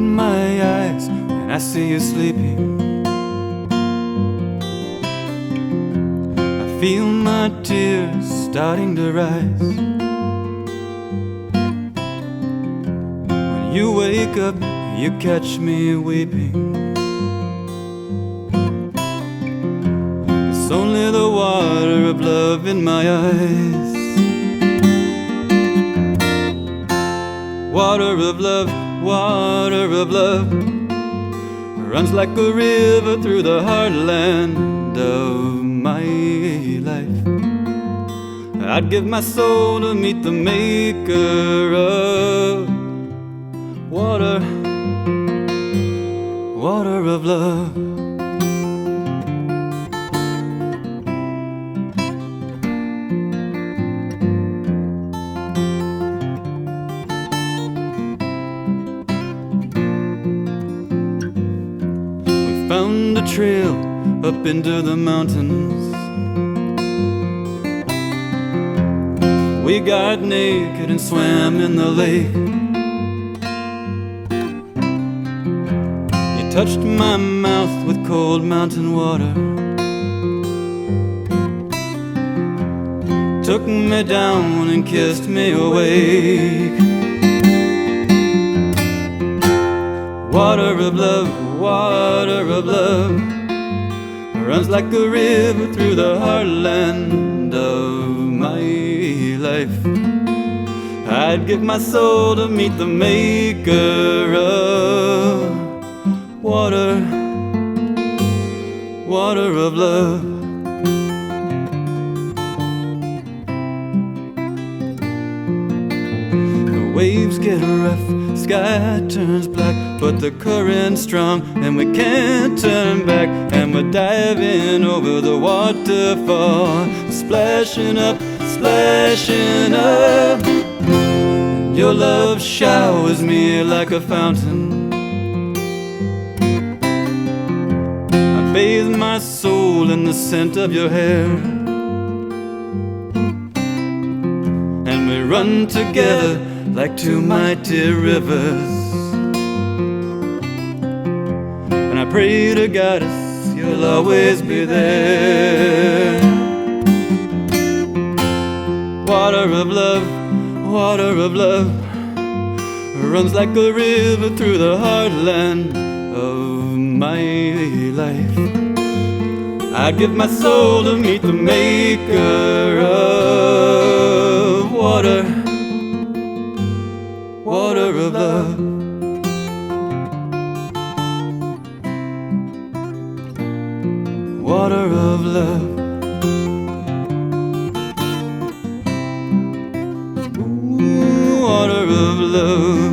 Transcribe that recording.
open my eyes and I see you sleeping. I feel my tears starting to rise. When you wake up, you catch me weeping. It's only the water of love in my eyes. Water of love, water of love, runs like a river through the heartland of my life. I'd give my soul to meet the maker of water, water of love. Found a trail up into the mountains. We got naked and swam in the lake. You touched my mouth with cold mountain water, took me down and kissed me awake. Water of love, water of love, runs like a river through the heartland of my life. I'd give my soul to meet the maker of water, water of love. The waves get rough, sky turns black, but the current's strong and we can't turn back. And we're diving over the waterfall, splashing up, splashing up. Your love showers me like a fountain. I bathe my soul in the scent of your hair, and we run together like two mighty rivers. And I pray to God you'll always be there. Water of love, water of love, runs like a river through the heartland of my life. I'd give my soul to meet the maker of water, water of love. Water of love. Ooh, water of love.